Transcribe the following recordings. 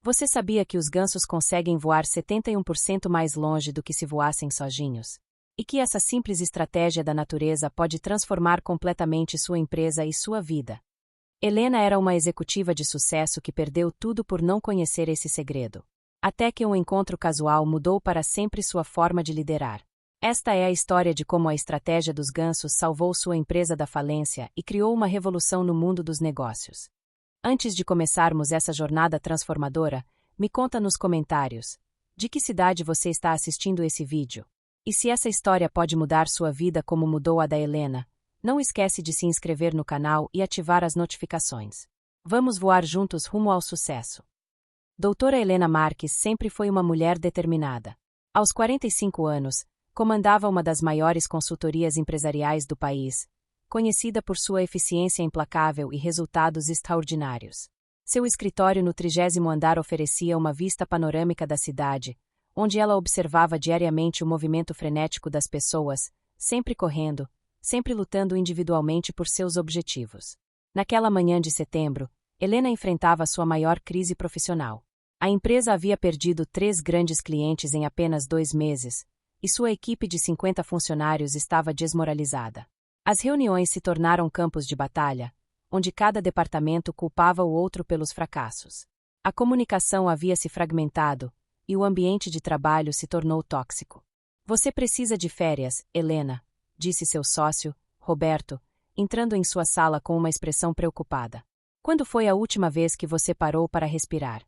Você sabia que os gansos conseguem voar 71% mais longe do que se voassem sozinhos? E que essa simples estratégia da natureza pode transformar completamente sua empresa e sua vida? Helena era uma executiva de sucesso que perdeu tudo por não conhecer esse segredo. Até que um encontro casual mudou para sempre sua forma de liderar. Esta é a história de como a estratégia dos gansos salvou sua empresa da falência e criou uma revolução no mundo dos negócios. Antes de começarmos essa jornada transformadora, me conta nos comentários: de que cidade você está assistindo esse vídeo? E se essa história pode mudar sua vida como mudou a da Helena, não esquece de se inscrever no canal e ativar as notificações. Vamos voar juntos rumo ao sucesso. Doutora Helena Marques sempre foi uma mulher determinada. Aos 45 anos, comandava uma das maiores consultorias empresariais do país, conhecida por sua eficiência implacável e resultados extraordinários. Seu escritório no 30º andar oferecia uma vista panorâmica da cidade, onde ela observava diariamente o movimento frenético das pessoas, sempre correndo, sempre lutando individualmente por seus objetivos. Naquela manhã de setembro, Helena enfrentava sua maior crise profissional. A empresa havia perdido 3 grandes clientes em apenas 2 meses, e sua equipe de 50 funcionários estava desmoralizada. As reuniões se tornaram campos de batalha, onde cada departamento culpava o outro pelos fracassos. A comunicação havia se fragmentado, e o ambiente de trabalho se tornou tóxico. Você precisa de férias, Helena, disse seu sócio, Roberto, entrando em sua sala com uma expressão preocupada. Quando foi a última vez que você parou para respirar?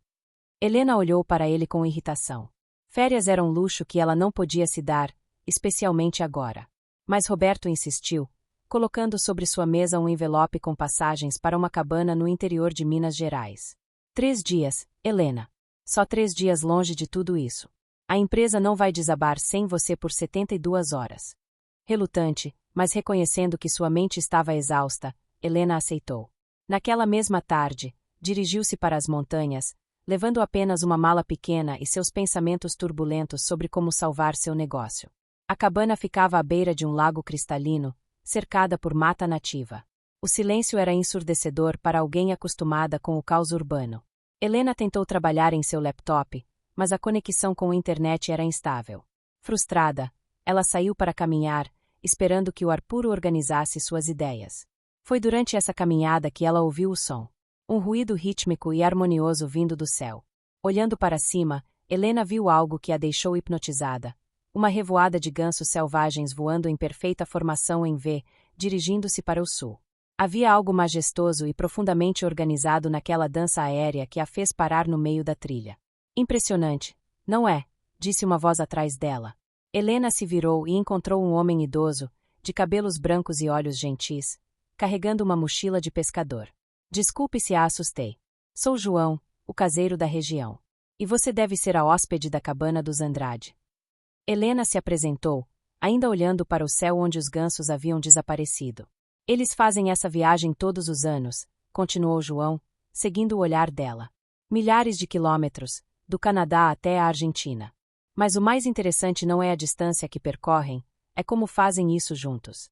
Helena olhou para ele com irritação. Férias eram um luxo que ela não podia se dar, especialmente agora. Mas Roberto insistiu, colocando sobre sua mesa um envelope com passagens para uma cabana no interior de Minas Gerais. 3 dias, Helena. Só 3 dias longe de tudo isso. A empresa não vai desabar sem você por 72 horas. Relutante, mas reconhecendo que sua mente estava exausta, Helena aceitou. Naquela mesma tarde, dirigiu-se para as montanhas, levando apenas uma mala pequena e seus pensamentos turbulentos sobre como salvar seu negócio. A cabana ficava à beira de um lago cristalino, cercada por mata nativa. O silêncio era ensurdecedor para alguém acostumada com o caos urbano. Helena tentou trabalhar em seu laptop, mas a conexão com a internet era instável. Frustrada, ela saiu para caminhar, esperando que o ar puro organizasse suas ideias. Foi durante essa caminhada que ela ouviu o som. Um ruído rítmico e harmonioso vindo do céu. Olhando para cima, Helena viu algo que a deixou hipnotizada. Uma revoada de gansos selvagens voando em perfeita formação em V, dirigindo-se para o sul. Havia algo majestoso e profundamente organizado naquela dança aérea que a fez parar no meio da trilha. Impressionante, não é? Disse uma voz atrás dela. Helena se virou e encontrou um homem idoso, de cabelos brancos e olhos gentis, carregando uma mochila de pescador. Desculpe se a assustei. Sou João, o caseiro da região. E você deve ser a hóspede da cabana dos Andrade. Helena se apresentou, ainda olhando para o céu onde os gansos haviam desaparecido. Eles fazem essa viagem todos os anos, continuou João, seguindo o olhar dela. Milhares de quilômetros, do Canadá até a Argentina. Mas o mais interessante não é a distância que percorrem, é como fazem isso juntos.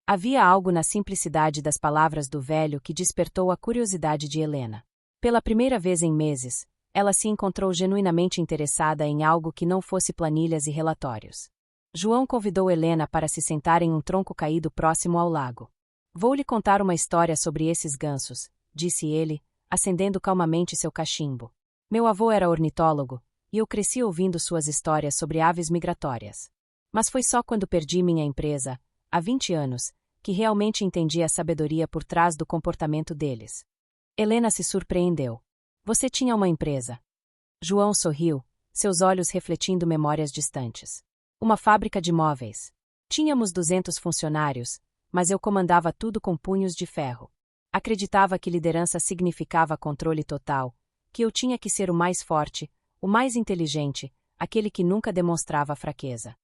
Havia algo na simplicidade das palavras do velho que despertou a curiosidade de Helena. Pela primeira vez em meses, ela se encontrou genuinamente interessada em algo que não fosse planilhas e relatórios. João convidou Helena para se sentar em um tronco caído próximo ao lago. Vou lhe contar uma história sobre esses gansos, disse ele, acendendo calmamente seu cachimbo. Meu avô era ornitólogo, e eu cresci ouvindo suas histórias sobre aves migratórias. Mas foi só quando perdi minha empresa, há 20 anos, que realmente entendi a sabedoria por trás do comportamento deles. Helena se surpreendeu. Você tinha uma empresa. João sorriu, seus olhos refletindo memórias distantes. Uma fábrica de móveis. Tínhamos 200 funcionários, mas eu comandava tudo com punhos de ferro. Acreditava que liderança significava controle total, que eu tinha que ser o mais forte, o mais inteligente, aquele que nunca demonstrava fraqueza.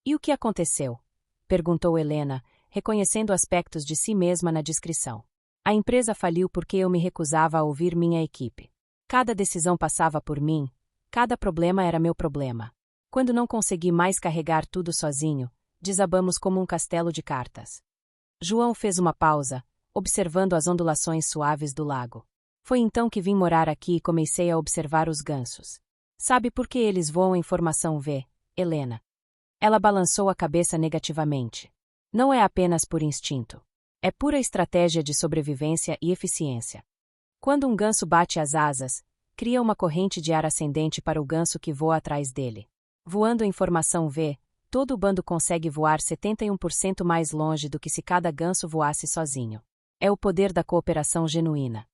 E o que aconteceu? Perguntou Helena, reconhecendo aspectos de si mesma na descrição. A empresa faliu porque eu me recusava a ouvir minha equipe. Cada decisão passava por mim, cada problema era meu problema. Quando não consegui mais carregar tudo sozinho, desabamos como um castelo de cartas. João fez uma pausa, observando as ondulações suaves do lago. Foi então que vim morar aqui e comecei a observar os gansos. Sabe por que eles voam em formação V, Helena? Ela balançou a cabeça negativamente. Não é apenas por instinto. É pura estratégia de sobrevivência e eficiência. Quando um ganso bate as asas, cria uma corrente de ar ascendente para o ganso que voa atrás dele. Voando em formação V, todo o bando consegue voar 71% mais longe do que se cada ganso voasse sozinho. É o poder da cooperação genuína.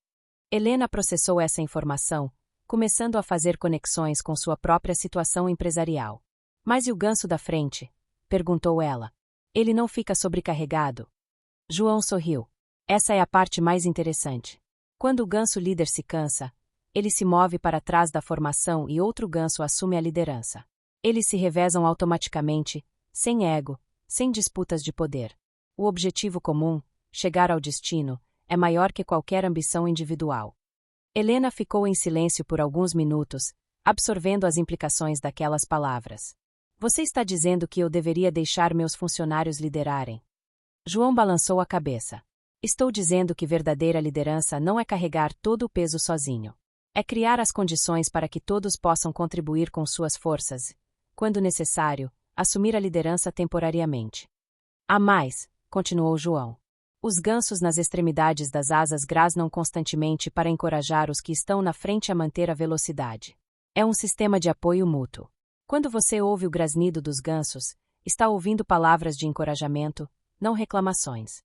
Helena processou essa informação, começando a fazer conexões com sua própria situação empresarial. Mas e o ganso da frente? Perguntou ela. Ele não fica sobrecarregado? João sorriu. Essa é a parte mais interessante. Quando o ganso líder se cansa, ele se move para trás da formação e outro ganso assume a liderança. Eles se revezam automaticamente, sem ego, sem disputas de poder. O objetivo comum, chegar ao destino, é maior que qualquer ambição individual. Helena ficou em silêncio por alguns minutos, absorvendo as implicações daquelas palavras. Você está dizendo que eu deveria deixar meus funcionários liderarem? João balançou a cabeça. Estou dizendo que verdadeira liderança não é carregar todo o peso sozinho. É criar as condições para que todos possam contribuir com suas forças, quando necessário, assumir a liderança temporariamente. Há mais, continuou João. Os gansos nas extremidades das asas grasnam constantemente para encorajar os que estão na frente a manter a velocidade. É um sistema de apoio mútuo. Quando você ouve o grasnido dos gansos, está ouvindo palavras de encorajamento, não reclamações.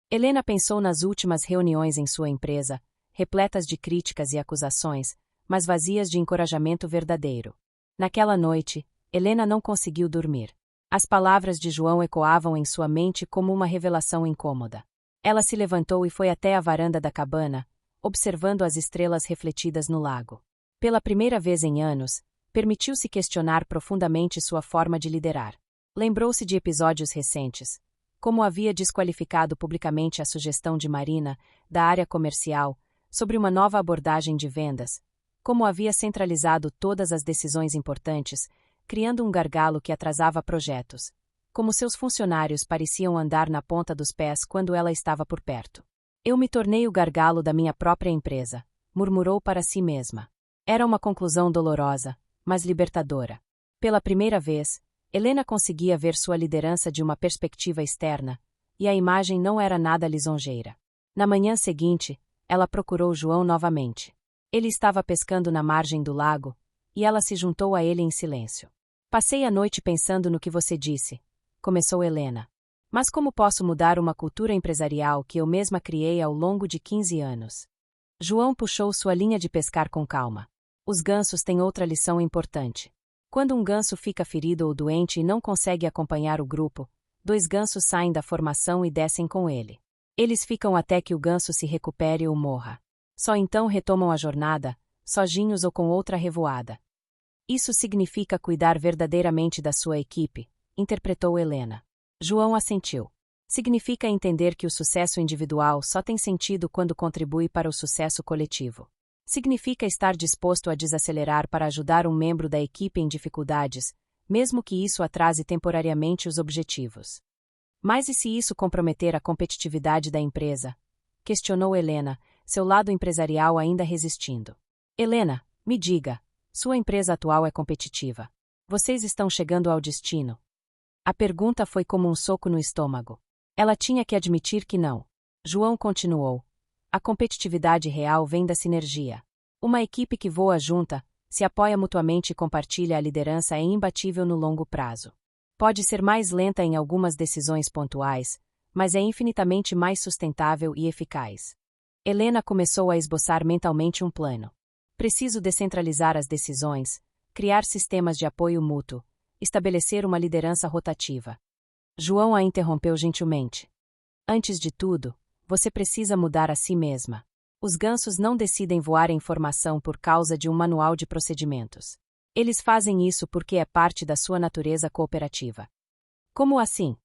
Helena pensou nas últimas reuniões em sua empresa, repletas de críticas e acusações, mas vazias de encorajamento verdadeiro. Naquela noite, Helena não conseguiu dormir. As palavras de João ecoavam em sua mente como uma revelação incômoda. Ela se levantou e foi até a varanda da cabana, observando as estrelas refletidas no lago. Pela primeira vez em anos, permitiu-se questionar profundamente sua forma de liderar. Lembrou-se de episódios recentes, como havia desqualificado publicamente a sugestão de Marina, da área comercial, sobre uma nova abordagem de vendas, como havia centralizado todas as decisões importantes, criando um gargalo que atrasava projetos, como seus funcionários pareciam andar na ponta dos pés quando ela estava por perto. Eu me tornei o gargalo da minha própria empresa, murmurou para si mesma. Era uma conclusão dolorosa, mas libertadora. Pela primeira vez, Helena conseguia ver sua liderança de uma perspectiva externa, e a imagem não era nada lisonjeira. Na manhã seguinte, ela procurou João novamente. Ele estava pescando na margem do lago, e ela se juntou a ele em silêncio. Passei a noite pensando no que você disse, começou Helena. Mas como posso mudar uma cultura empresarial que eu mesma criei ao longo de 15 anos? João puxou sua linha de pescar com calma. Os gansos têm outra lição importante. Quando um ganso fica ferido ou doente e não consegue acompanhar o grupo, 2 gansos saem da formação e descem com ele. Eles ficam até que o ganso se recupere ou morra. Só então retomam a jornada, sozinhos ou com outra revoada. Isso significa cuidar verdadeiramente da sua equipe, interpretou Helena. João assentiu. Significa entender que o sucesso individual só tem sentido quando contribui para o sucesso coletivo. Significa estar disposto a desacelerar para ajudar um membro da equipe em dificuldades, mesmo que isso atrase temporariamente os objetivos. Mas e se isso comprometer a competitividade da empresa? Questionou Helena, seu lado empresarial ainda resistindo. Helena, me diga, sua empresa atual é competitiva. Vocês estão chegando ao destino? A pergunta foi como um soco no estômago. Ela tinha que admitir que não. João continuou. A competitividade real vem da sinergia. Uma equipe que voa junta, se apoia mutuamente e compartilha a liderança é imbatível no longo prazo. Pode ser mais lenta em algumas decisões pontuais, mas é infinitamente mais sustentável e eficaz. Helena começou a esboçar mentalmente um plano. Preciso descentralizar as decisões, criar sistemas de apoio mútuo, estabelecer uma liderança rotativa. João a interrompeu gentilmente. Antes de tudo, você precisa mudar a si mesma. Os gansos não decidem voar em formação por causa de um manual de procedimentos. Eles fazem isso porque é parte da sua natureza cooperativa. Como assim?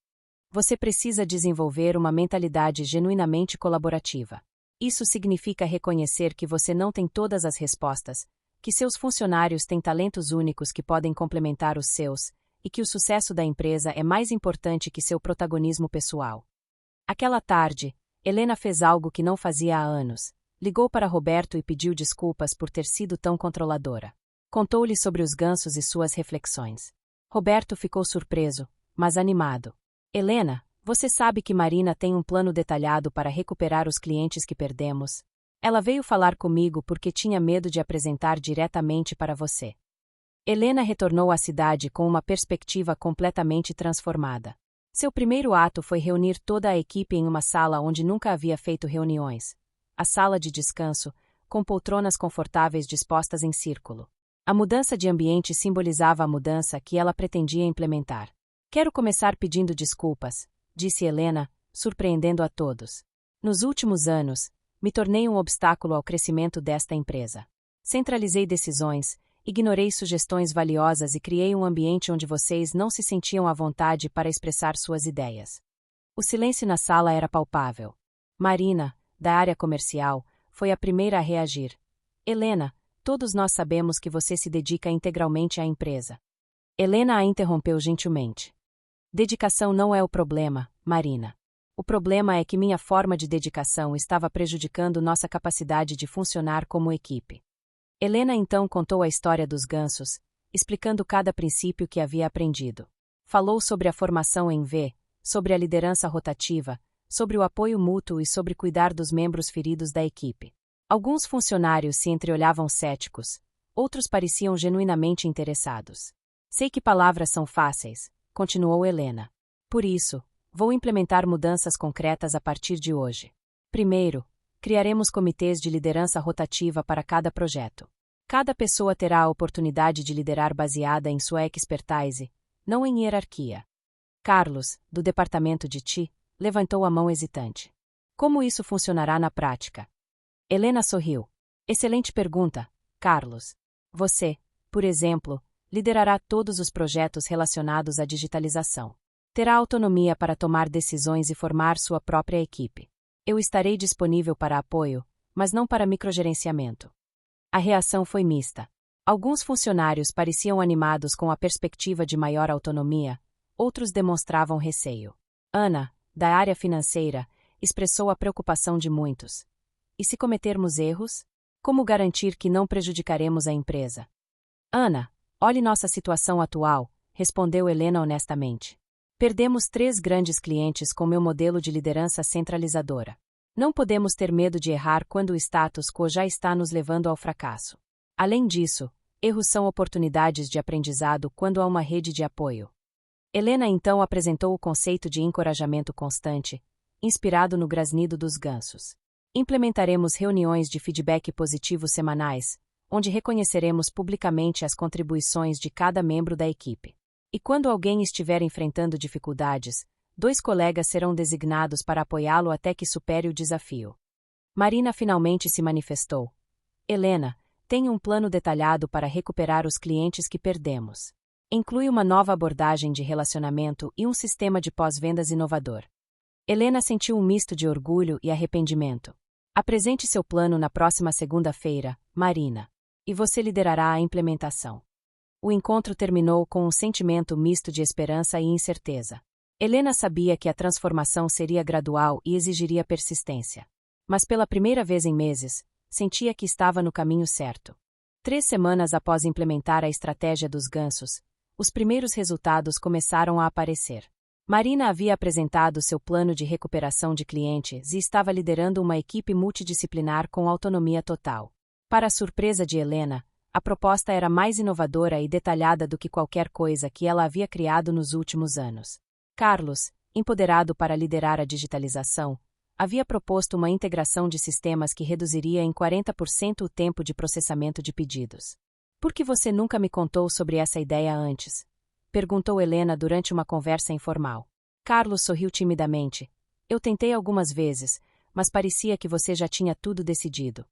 Você precisa desenvolver uma mentalidade genuinamente colaborativa. Isso significa reconhecer que você não tem todas as respostas, que seus funcionários têm talentos únicos que podem complementar os seus, e que o sucesso da empresa é mais importante que seu protagonismo pessoal. Aquela tarde, Helena fez algo que não fazia há anos. Ligou para Roberto e pediu desculpas por ter sido tão controladora. Contou-lhe sobre os gansos e suas reflexões. Roberto ficou surpreso, mas animado. Helena, você sabe que Marina tem um plano detalhado para recuperar os clientes que perdemos? Ela veio falar comigo porque tinha medo de apresentar diretamente para você. Helena retornou à cidade com uma perspectiva completamente transformada. Seu primeiro ato foi reunir toda a equipe em uma sala onde nunca havia feito reuniões. A sala de descanso, com poltronas confortáveis dispostas em círculo. A mudança de ambiente simbolizava a mudança que ela pretendia implementar. Quero começar pedindo desculpas, disse Helena, surpreendendo a todos. Nos últimos anos, me tornei um obstáculo ao crescimento desta empresa. Centralizei decisões, ignorei sugestões valiosas e criei um ambiente onde vocês não se sentiam à vontade para expressar suas ideias. O silêncio na sala era palpável. Marina, da área comercial, foi a primeira a reagir. Helena, todos nós sabemos que você se dedica integralmente à empresa. Helena a interrompeu gentilmente. Dedicação não é o problema, Marina. O problema é que minha forma de dedicação estava prejudicando nossa capacidade de funcionar como equipe. Helena então contou a história dos gansos, explicando cada princípio que havia aprendido. Falou sobre a formação em V, sobre a liderança rotativa, sobre o apoio mútuo e sobre cuidar dos membros feridos da equipe. Alguns funcionários se entreolhavam céticos, outros pareciam genuinamente interessados. Sei que palavras são fáceis, continuou Helena. Por isso, vou implementar mudanças concretas a partir de hoje. Primeiro, criaremos comitês de liderança rotativa para cada projeto. Cada pessoa terá a oportunidade de liderar baseada em sua expertise, não em hierarquia. Carlos, do departamento de TI, levantou a mão hesitante. Como isso funcionará na prática? Helena sorriu. Excelente pergunta, Carlos. Você, por exemplo, liderará todos os projetos relacionados à digitalização. Terá autonomia para tomar decisões e formar sua própria equipe. Eu estarei disponível para apoio, mas não para microgerenciamento. A reação foi mista. Alguns funcionários pareciam animados com a perspectiva de maior autonomia, outros demonstravam receio. Ana, da área financeira, expressou a preocupação de muitos. E se cometermos erros? Como garantir que não prejudicaremos a empresa? Ana, olhe nossa situação atual, respondeu Helena honestamente. Perdemos 3 grandes clientes com meu modelo de liderança centralizadora. Não podemos ter medo de errar quando o status quo já está nos levando ao fracasso. Além disso, erros são oportunidades de aprendizado quando há uma rede de apoio. Helena então apresentou o conceito de encorajamento constante, inspirado no grasnido dos gansos. Implementaremos reuniões de feedback positivo semanais, onde reconheceremos publicamente as contribuições de cada membro da equipe. E quando alguém estiver enfrentando dificuldades, 2 colegas serão designados para apoiá-lo até que supere o desafio. Marina finalmente se manifestou. Helena, tenho um plano detalhado para recuperar os clientes que perdemos. Inclui uma nova abordagem de relacionamento e um sistema de pós-vendas inovador. Helena sentiu um misto de orgulho e arrependimento. Apresente seu plano na próxima segunda-feira, Marina. E você liderará a implementação. O encontro terminou com um sentimento misto de esperança e incerteza. Helena sabia que a transformação seria gradual e exigiria persistência. Mas pela primeira vez em meses, sentia que estava no caminho certo. 3 semanas após implementar a estratégia dos gansos, os primeiros resultados começaram a aparecer. Marina havia apresentado seu plano de recuperação de clientes e estava liderando uma equipe multidisciplinar com autonomia total. Para a surpresa de Helena, a proposta era mais inovadora e detalhada do que qualquer coisa que ela havia criado nos últimos anos. Carlos, empoderado para liderar a digitalização, havia proposto uma integração de sistemas que reduziria em 40% o tempo de processamento de pedidos. Por que você nunca me contou sobre essa ideia antes? Perguntou Helena durante uma conversa informal. Carlos sorriu timidamente. Eu tentei algumas vezes, mas parecia que você já tinha tudo decidido.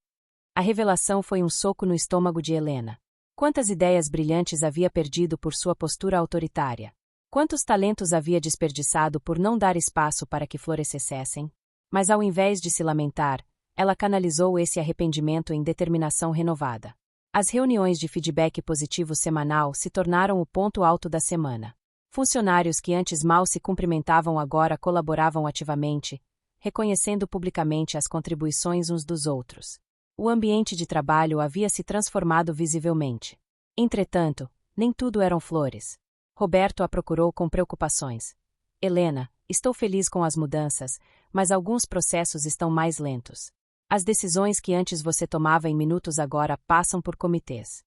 A revelação foi um soco no estômago de Helena. Quantas ideias brilhantes havia perdido por sua postura autoritária? Quantos talentos havia desperdiçado por não dar espaço para que florescessem? Mas ao invés de se lamentar, ela canalizou esse arrependimento em determinação renovada. As reuniões de feedback positivo semanal se tornaram o ponto alto da semana. Funcionários que antes mal se cumprimentavam agora colaboravam ativamente, reconhecendo publicamente as contribuições uns dos outros. O ambiente de trabalho havia se transformado visivelmente. Entretanto, nem tudo eram flores. Roberto a procurou com preocupações. Helena, estou feliz com as mudanças, mas alguns processos estão mais lentos. As decisões que antes você tomava em minutos agora passam por comitês.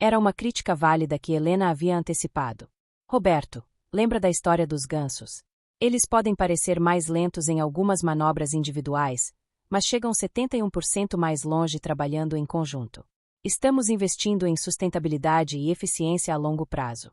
Era uma crítica válida que Helena havia antecipado. Roberto, lembra da história dos gansos? Eles podem parecer mais lentos em algumas manobras individuais, mas chegam 71% mais longe trabalhando em conjunto. Estamos investindo em sustentabilidade e eficiência a longo prazo.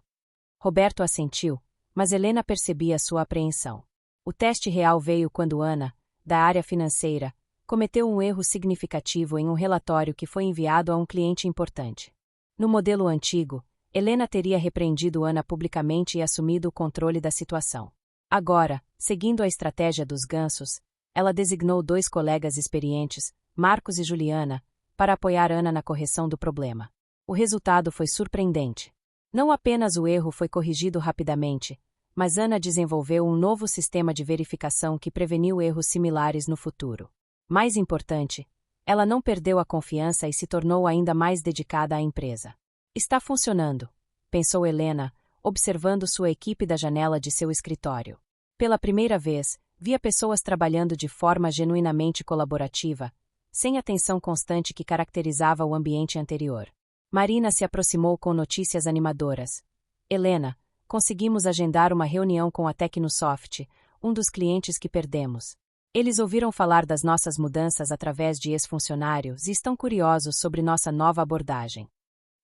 Roberto assentiu, mas Helena percebia sua apreensão. O teste real veio quando Ana, da área financeira, cometeu um erro significativo em um relatório que foi enviado a um cliente importante. No modelo antigo, Helena teria repreendido Ana publicamente e assumido o controle da situação. Agora, seguindo a estratégia dos gansos, ela designou 2 colegas experientes, Marcos e Juliana, para apoiar Ana na correção do problema. O resultado foi surpreendente. Não apenas o erro foi corrigido rapidamente, mas Ana desenvolveu um novo sistema de verificação que preveniu erros similares no futuro. Mais importante, ela não perdeu a confiança e se tornou ainda mais dedicada à empresa. Está funcionando, pensou Helena, observando sua equipe da janela de seu escritório. Pela primeira vez, via pessoas trabalhando de forma genuinamente colaborativa, sem a tensão constante que caracterizava o ambiente anterior. Marina se aproximou com notícias animadoras. Helena, conseguimos agendar uma reunião com a Tecnosoft, um dos clientes que perdemos. Eles ouviram falar das nossas mudanças através de ex-funcionários e estão curiosos sobre nossa nova abordagem.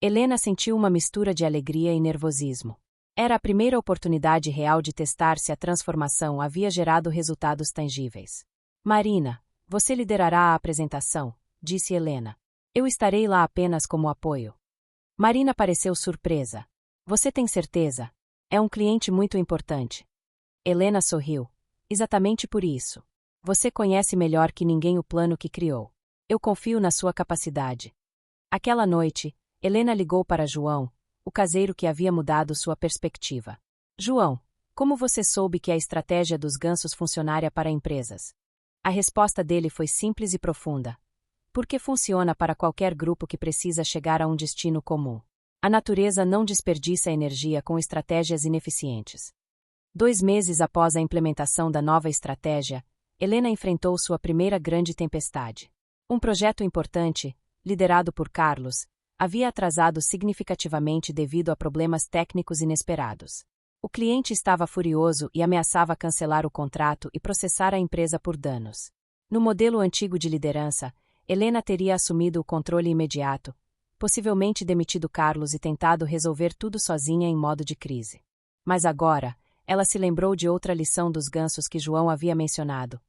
Helena sentiu uma mistura de alegria e nervosismo. Era a primeira oportunidade real de testar se a transformação havia gerado resultados tangíveis. Marina, você liderará a apresentação, disse Helena. Eu estarei lá apenas como apoio. Marina pareceu surpresa. Você tem certeza? É um cliente muito importante. Helena sorriu. Exatamente por isso. Você conhece melhor que ninguém o plano que criou. Eu confio na sua capacidade. Aquela noite, Helena ligou para João, o caseiro que havia mudado sua perspectiva. João, como você soube que a estratégia dos gansos funcionaria para empresas? A resposta dele foi simples e profunda. Porque funciona para qualquer grupo que precisa chegar a um destino comum. A natureza não desperdiça energia com estratégias ineficientes. 2 meses após a implementação da nova estratégia, Helena enfrentou sua primeira grande tempestade. Um projeto importante, liderado por Carlos, havia atrasado significativamente devido a problemas técnicos inesperados. O cliente estava furioso e ameaçava cancelar o contrato e processar a empresa por danos. No modelo antigo de liderança, Helena teria assumido o controle imediato, possivelmente demitido Carlos e tentado resolver tudo sozinha em modo de crise. Mas agora, ela se lembrou de outra lição dos gansos que João havia mencionado.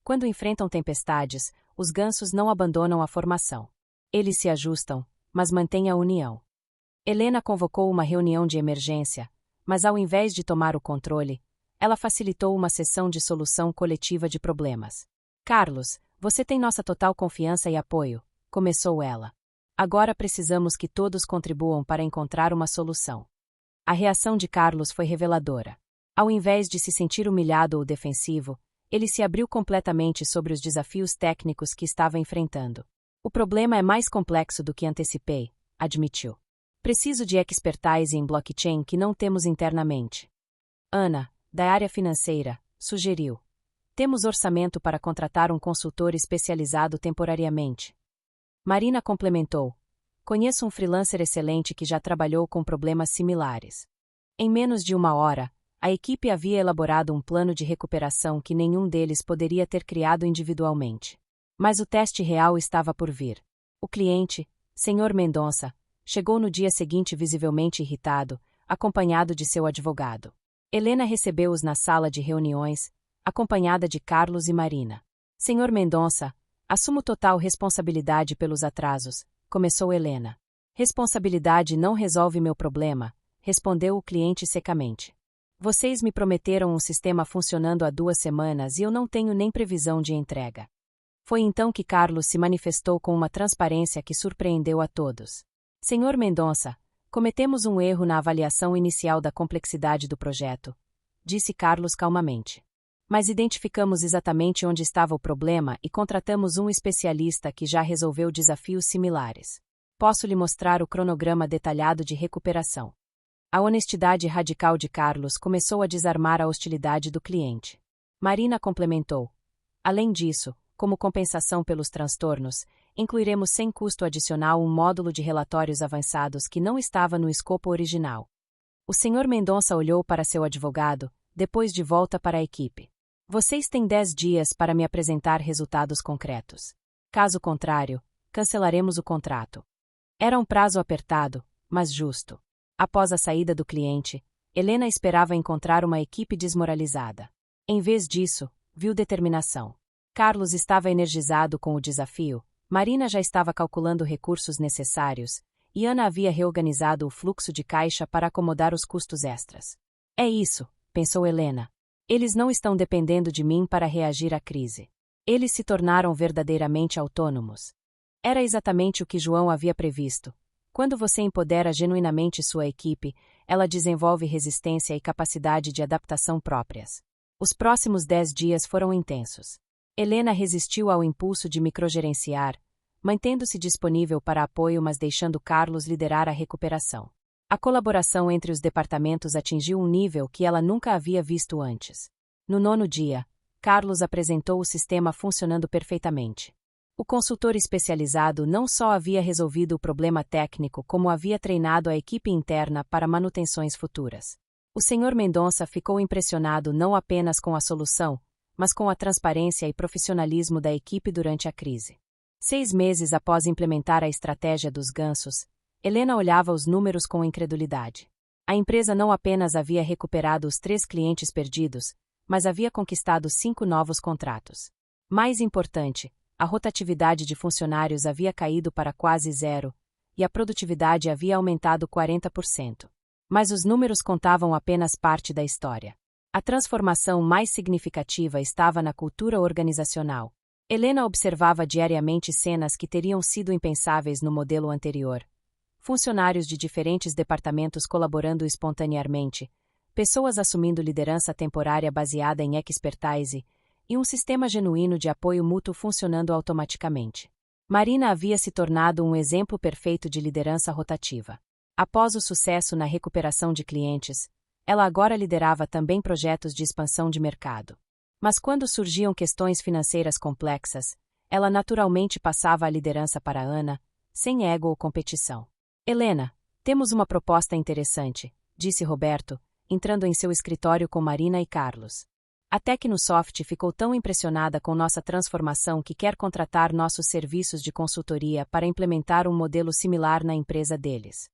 Quando enfrentam tempestades, os gansos não abandonam a formação. Eles se ajustam, mas mantêm a união. Helena convocou uma reunião de emergência, mas ao invés de tomar o controle, ela facilitou uma sessão de solução coletiva de problemas. Carlos, você tem nossa total confiança e apoio, começou ela. Agora precisamos que todos contribuam para encontrar uma solução. A reação de Carlos foi reveladora. Ao invés de se sentir humilhado ou defensivo, ele se abriu completamente sobre os desafios técnicos que estava enfrentando. O problema é mais complexo do que antecipei, admitiu. Preciso de expertise em blockchain que não temos internamente. Ana, da área financeira, sugeriu. Temos orçamento para contratar um consultor especializado temporariamente. Marina complementou. Conheço um freelancer excelente que já trabalhou com problemas similares. Em menos de 1 hora, a equipe havia elaborado um plano de recuperação que nenhum deles poderia ter criado individualmente. Mas o teste real estava por vir. O cliente, Sr. Mendonça, chegou no dia seguinte visivelmente irritado, acompanhado de seu advogado. Helena recebeu-os na sala de reuniões, acompanhada de Carlos e Marina. Sr. Mendonça, assumo total responsabilidade pelos atrasos, começou Helena. Responsabilidade não resolve meu problema, respondeu o cliente secamente. Vocês me prometeram um sistema funcionando há 2 semanas e eu não tenho nem previsão de entrega. Foi então que Carlos se manifestou com uma transparência que surpreendeu a todos. Senhor Mendonça, cometemos um erro na avaliação inicial da complexidade do projeto, disse Carlos calmamente. Mas identificamos exatamente onde estava o problema e contratamos um especialista que já resolveu desafios similares. Posso lhe mostrar o cronograma detalhado de recuperação. A honestidade radical de Carlos começou a desarmar a hostilidade do cliente. Marina complementou. Além disso, como compensação pelos transtornos, incluiremos sem custo adicional um módulo de relatórios avançados que não estava no escopo original. O Sr. Mendonça olhou para seu advogado, depois de volta para a equipe. Vocês têm 10 dias para me apresentar resultados concretos. Caso contrário, cancelaremos o contrato. Era um prazo apertado, mas justo. Após a saída do cliente, Helena esperava encontrar uma equipe desmoralizada. Em vez disso, viu determinação. Carlos estava energizado com o desafio, Marina já estava calculando recursos necessários, e Ana havia reorganizado o fluxo de caixa para acomodar os custos extras. É isso, pensou Helena. Eles não estão dependendo de mim para reagir à crise. Eles se tornaram verdadeiramente autônomos. Era exatamente o que João havia previsto. Quando você empodera genuinamente sua equipe, ela desenvolve resistência e capacidade de adaptação próprias. Os próximos 10 dias foram intensos. Helena resistiu ao impulso de microgerenciar, mantendo-se disponível para apoio mas deixando Carlos liderar a recuperação. A colaboração entre os departamentos atingiu um nível que ela nunca havia visto antes. No 9º dia, Carlos apresentou o sistema funcionando perfeitamente. O consultor especializado não só havia resolvido o problema técnico como havia treinado a equipe interna para manutenções futuras. O Sr. Mendonça ficou impressionado não apenas com a solução, mas com a transparência e profissionalismo da equipe durante a crise. 6 meses após implementar a estratégia dos gansos, Helena olhava os números com incredulidade. A empresa não apenas havia recuperado os 3 clientes perdidos, mas havia conquistado 5 novos contratos. Mais importante, a rotatividade de funcionários havia caído para quase zero, e a produtividade havia aumentado 40%. Mas os números contavam apenas parte da história. A transformação mais significativa estava na cultura organizacional. Helena observava diariamente cenas que teriam sido impensáveis no modelo anterior. Funcionários de diferentes departamentos colaborando espontaneamente, pessoas assumindo liderança temporária baseada em expertise, e um sistema genuíno de apoio mútuo funcionando automaticamente. Marina havia se tornado um exemplo perfeito de liderança rotativa. Após o sucesso na recuperação de clientes, ela agora liderava também projetos de expansão de mercado. Mas quando surgiam questões financeiras complexas, ela naturalmente passava a liderança para Ana, sem ego ou competição. Helena, temos uma proposta interessante, disse Roberto, entrando em seu escritório com Marina e Carlos. A Tecnosoft ficou tão impressionada com nossa transformação que quer contratar nossos serviços de consultoria para implementar um modelo similar na empresa deles.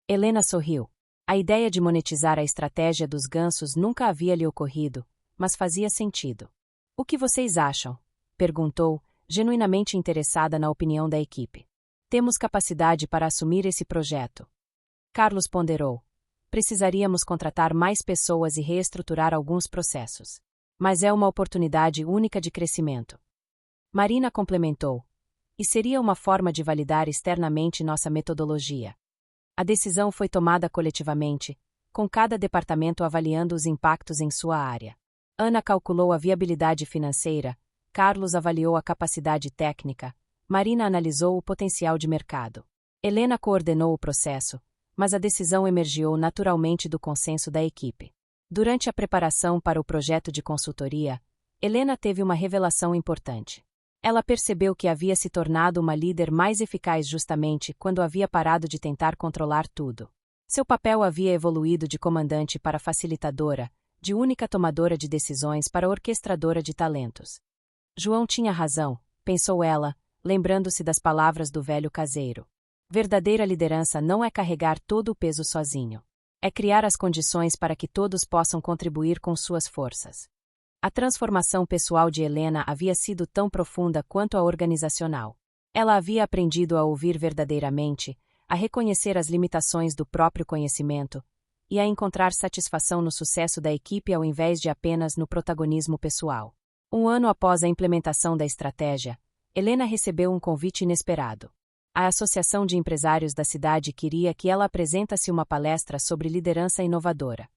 Helena sorriu. A ideia de monetizar a estratégia dos gansos nunca havia lhe ocorrido, mas fazia sentido. O que vocês acham? Perguntou, genuinamente interessada na opinião da equipe. Temos capacidade para assumir esse projeto. Carlos ponderou. Precisaríamos contratar mais pessoas e reestruturar alguns processos. Mas é uma oportunidade única de crescimento. Marina complementou. E seria uma forma de validar externamente nossa metodologia. A decisão foi tomada coletivamente, com cada departamento avaliando os impactos em sua área. Ana calculou a viabilidade financeira, Carlos avaliou a capacidade técnica, Marina analisou o potencial de mercado. Helena coordenou o processo, mas a decisão emergiu naturalmente do consenso da equipe. Durante a preparação para o projeto de consultoria, Helena teve uma revelação importante. Ela percebeu que havia se tornado uma líder mais eficaz justamente quando havia parado de tentar controlar tudo. Seu papel havia evoluído de comandante para facilitadora, de única tomadora de decisões para orquestradora de talentos. João tinha razão, pensou ela, lembrando-se das palavras do velho caseiro. Verdadeira liderança não é carregar todo o peso sozinho. É criar as condições para que todos possam contribuir com suas forças. A transformação pessoal de Helena havia sido tão profunda quanto a organizacional. Ela havia aprendido a ouvir verdadeiramente, a reconhecer as limitações do próprio conhecimento e a encontrar satisfação no sucesso da equipe ao invés de apenas no protagonismo pessoal. 1 ano após a implementação da estratégia, Helena recebeu um convite inesperado. A Associação de Empresários da cidade queria que ela apresentasse uma palestra sobre liderança inovadora.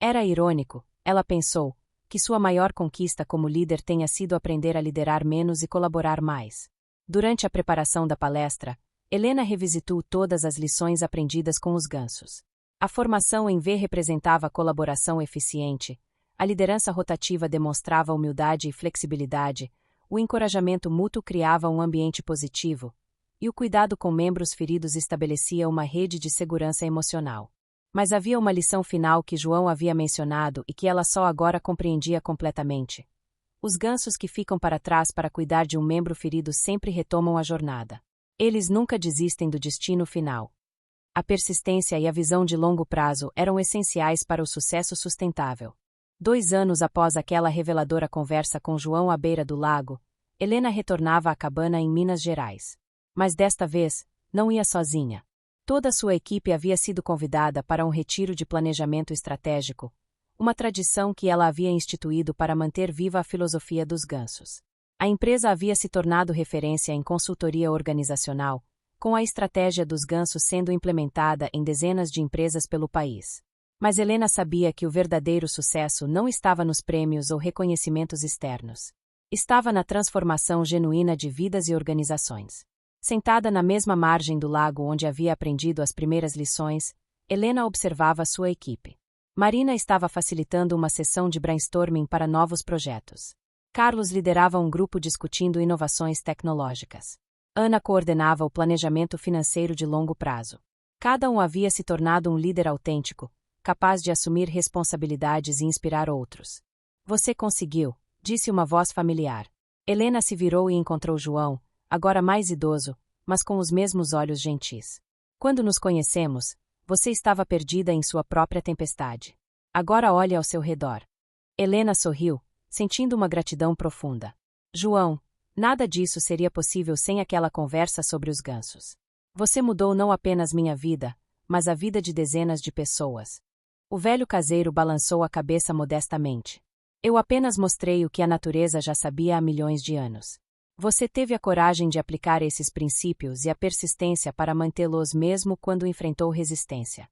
Era irônico, ela pensou, que sua maior conquista como líder tenha sido aprender a liderar menos e colaborar mais. Durante a preparação da palestra, Helena revisitou todas as lições aprendidas com os gansos. A formação em V representava colaboração eficiente, a liderança rotativa demonstrava humildade e flexibilidade, o encorajamento mútuo criava um ambiente positivo, e o cuidado com membros feridos estabelecia uma rede de segurança emocional. Mas havia uma lição final que João havia mencionado e que ela só agora compreendia completamente. Os gansos que ficam para trás para cuidar de um membro ferido sempre retomam a jornada. Eles nunca desistem do destino final. A persistência e a visão de longo prazo eram essenciais para o sucesso sustentável. 2 anos após aquela reveladora conversa com João à beira do lago, Helena retornava à cabana em Minas Gerais. Mas desta vez, não ia sozinha. Toda a sua equipe havia sido convidada para um retiro de planejamento estratégico, uma tradição que ela havia instituído para manter viva a filosofia dos gansos. A empresa havia se tornado referência em consultoria organizacional, com a estratégia dos gansos sendo implementada em dezenas de empresas pelo país. Mas Helena sabia que o verdadeiro sucesso não estava nos prêmios ou reconhecimentos externos. Estava na transformação genuína de vidas e organizações. Sentada na mesma margem do lago onde havia aprendido as primeiras lições, Helena observava sua equipe. Marina estava facilitando uma sessão de brainstorming para novos projetos. Carlos liderava um grupo discutindo inovações tecnológicas. Ana coordenava o planejamento financeiro de longo prazo. Cada um havia se tornado um líder autêntico, capaz de assumir responsabilidades e inspirar outros. Você conseguiu, disse uma voz familiar. Helena se virou e encontrou João, agora mais idoso, mas com os mesmos olhos gentis. Quando nos conhecemos, você estava perdida em sua própria tempestade. Agora olhe ao seu redor. Helena sorriu, sentindo uma gratidão profunda. João, nada disso seria possível sem aquela conversa sobre os gansos. Você mudou não apenas minha vida, mas a vida de dezenas de pessoas. O velho caseiro balançou a cabeça modestamente. Eu apenas mostrei o que a natureza já sabia há milhões de anos. Você teve a coragem de aplicar esses princípios e a persistência para mantê-los mesmo quando enfrentou resistência.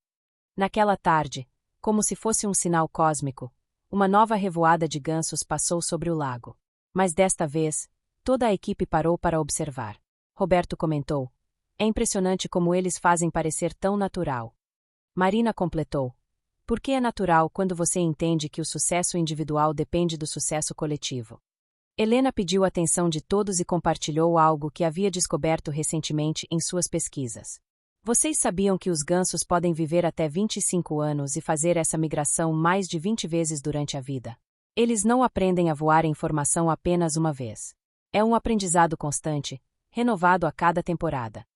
Naquela tarde, como se fosse um sinal cósmico, uma nova revoada de gansos passou sobre o lago. Mas desta vez, toda a equipe parou para observar. Roberto comentou. É impressionante como eles fazem parecer tão natural. Marina completou. Porque é natural quando você entende que o sucesso individual depende do sucesso coletivo. Helena pediu a atenção de todos e compartilhou algo que havia descoberto recentemente em suas pesquisas. Vocês sabiam que os gansos podem viver até 25 anos e fazer essa migração mais de 20 vezes durante a vida? Eles não aprendem a voar em formação apenas uma vez. É um aprendizado constante, renovado a cada temporada.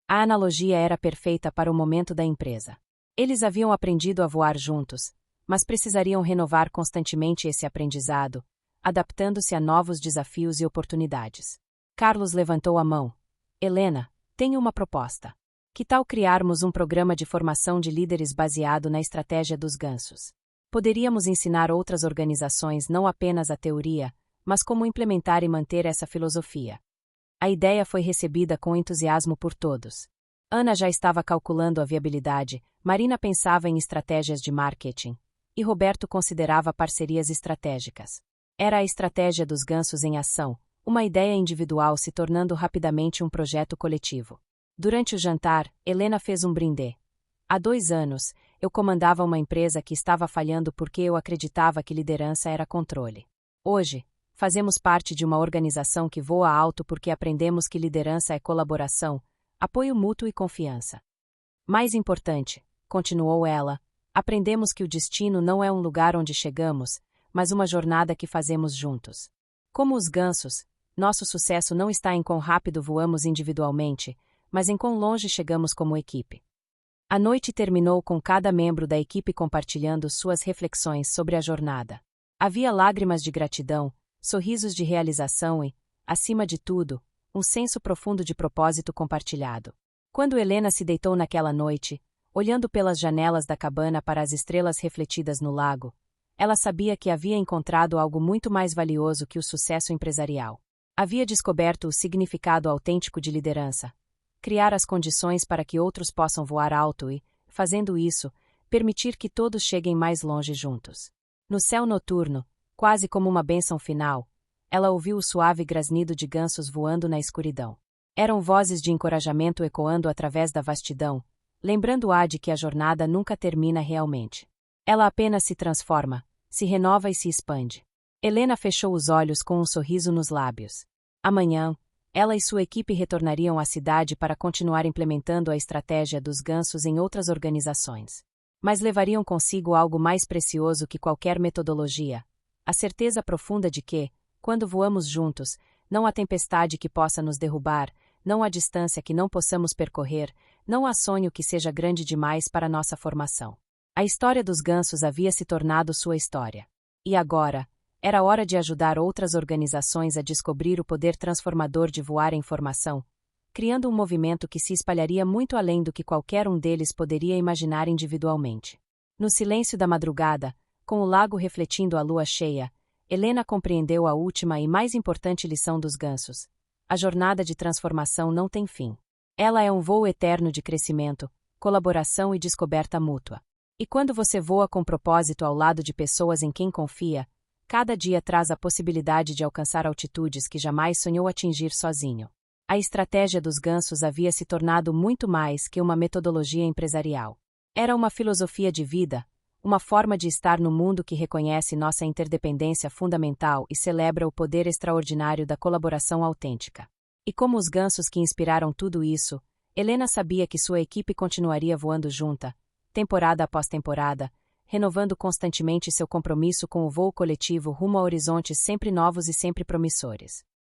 A analogia era perfeita para o momento da empresa. Eles haviam aprendido a voar juntos, mas precisariam renovar constantemente esse aprendizado, adaptando-se a novos desafios e oportunidades. Carlos levantou a mão. Helena, tenho uma proposta. Que tal criarmos um programa de formação de líderes baseado na estratégia dos gansos? Poderíamos ensinar outras organizações não apenas a teoria, mas como implementar e manter essa filosofia. A ideia foi recebida com entusiasmo por todos. Ana já estava calculando a viabilidade, Marina pensava em estratégias de marketing, e Roberto considerava parcerias estratégicas. Era a estratégia dos gansos em ação, uma ideia individual se tornando rapidamente um projeto coletivo. Durante o jantar, Helena fez um brindê. Há 2 anos, eu comandava uma empresa que estava falhando porque eu acreditava que liderança era controle. Hoje, fazemos parte de uma organização que voa alto porque aprendemos que liderança é colaboração, apoio mútuo e confiança. Mais importante, continuou ela, aprendemos que o destino não é um lugar onde chegamos, mas uma jornada que fazemos juntos. Como os gansos, nosso sucesso não está em quão rápido voamos individualmente, mas em quão longe chegamos como equipe. A noite terminou com cada membro da equipe compartilhando suas reflexões sobre a jornada. Havia lágrimas de gratidão, sorrisos de realização e, acima de tudo, um senso profundo de propósito compartilhado. Quando Helena se deitou naquela noite, olhando pelas janelas da cabana para as estrelas refletidas no lago, ela sabia que havia encontrado algo muito mais valioso que o sucesso empresarial. Havia descoberto o significado autêntico de liderança. Criar as condições para que outros possam voar alto e, fazendo isso, permitir que todos cheguem mais longe juntos. No céu noturno, Quase como uma bênção final, ela ouviu o suave grasnido de gansos voando na escuridão. Eram vozes de encorajamento ecoando através da vastidão, lembrando-a de que a jornada nunca termina realmente. Ela apenas se transforma, se renova e se expande. Helena fechou os olhos com um sorriso nos lábios. Amanhã, ela e sua equipe retornariam à cidade para continuar implementando a estratégia dos gansos em outras organizações. Mas levariam consigo algo mais precioso que qualquer metodologia: a certeza profunda de que, quando voamos juntos, não há tempestade que possa nos derrubar, não há distância que não possamos percorrer, não há sonho que seja grande demais para nossa formação. A história dos gansos havia se tornado sua história. E agora, era hora de ajudar outras organizações a descobrir o poder transformador de voar em formação, criando um movimento que se espalharia muito além do que qualquer um deles poderia imaginar individualmente. No silêncio da madrugada, com o lago refletindo a lua cheia, Helena compreendeu a última e mais importante lição dos gansos: a jornada de transformação não tem fim. Ela é um voo eterno de crescimento, colaboração e descoberta mútua. E quando você voa com propósito ao lado de pessoas em quem confia, cada dia traz a possibilidade de alcançar altitudes que jamais sonhou atingir sozinho. A estratégia dos gansos havia se tornado muito mais que uma metodologia empresarial. Era uma filosofia de vida, uma forma de estar no mundo que reconhece nossa interdependência fundamental e celebra o poder extraordinário da colaboração autêntica. E como os gansos que inspiraram tudo isso, Helena sabia que sua equipe continuaria voando junta, temporada após temporada, renovando constantemente seu compromisso com o voo coletivo rumo a horizontes sempre novos e sempre promissores.